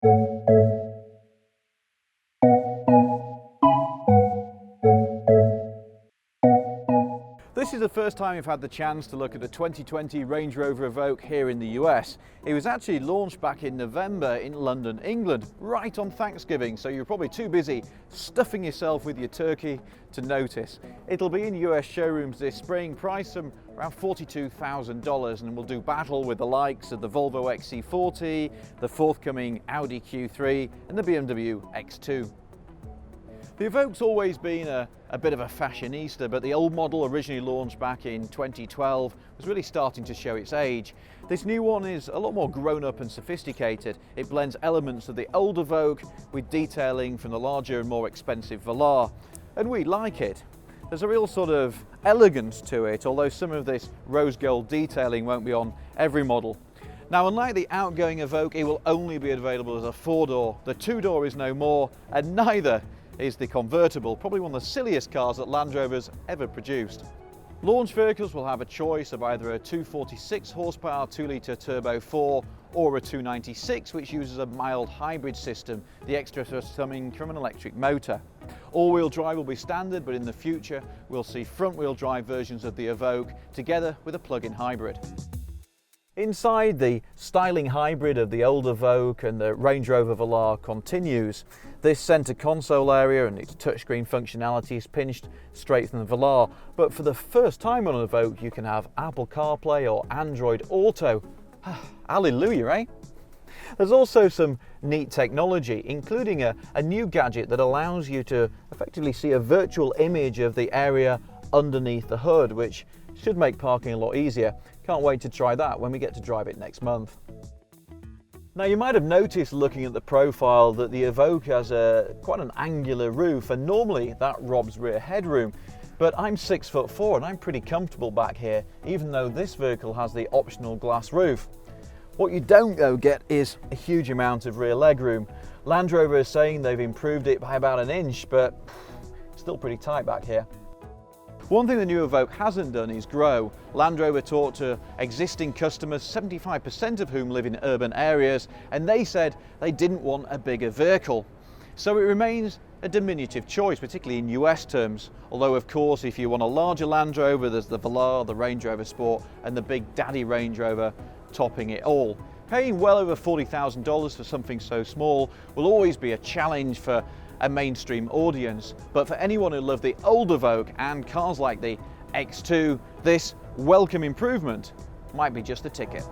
This is the first time we've had the chance to look at the 2020 Range Rover Evoque here in the US. It was actually launched back in November in London, England, right on Thanksgiving, so you're probably too busy stuffing yourself with your turkey to notice. It'll be in US showrooms this spring, priced from around $42,000, and will do battle with the likes of the Volvo XC40, the forthcoming Audi Q3 and the BMW X2. The Evoque's always been a bit of a fashionista, but the old model, originally launched back in 2012, was really starting to show its age. This new one is a lot more grown up and sophisticated. It blends elements of the old Evoque with detailing from the larger and more expensive Velar, and we like it. There's a real sort of elegance to it, although some of this rose gold detailing won't be on every model. Now, unlike the outgoing Evoque, it will only be available as a 4-door. The 2-door is no more, and neither is the convertible, probably one of the silliest cars that Land Rover's ever produced. Launch vehicles will have a choice of either a 246 horsepower 2-litre turbo 4 or a 296, which uses a mild hybrid system, the extra thrust coming from an electric motor. All-wheel drive will be standard, but in the future we'll see front-wheel drive versions of the Evoque together with a plug-in hybrid. Inside, the styling hybrid of the old Evoque and the Range Rover Velar continues. This centre console area and its touchscreen functionality is pinched straight from the Velar, but for the first time on an Evoque you can have Apple CarPlay or Android Auto. Hallelujah, eh? There's also some neat technology, including a new gadget that allows you to effectively see a virtual image of the area underneath the hood, which should make parking a lot easier. Can't wait to try that when we get to drive it next month. Now, you might have noticed looking at the profile that the Evoque has quite an angular roof, and normally that robs rear headroom, but I'm 6'4" and I'm pretty comfortable back here, even though this vehicle has the optional glass roof. What you don't though get is a huge amount of rear legroom. Land Rover is saying they've improved it by about an inch, but still pretty tight back here. One thing the new Evoque hasn't done is grow. Land Rover talked to existing customers, 75% of whom live in urban areas, and they said they didn't want a bigger vehicle. So it remains a diminutive choice, particularly in US terms. Although, of course, if you want a larger Land Rover, there's the Velar, the Range Rover Sport, and the Big Daddy Range Rover topping it all. Paying well over $40,000 for something so small will always be a challenge for a mainstream audience, but for anyone who loved the old Evoque and cars like the X2, this welcome improvement might be just the ticket.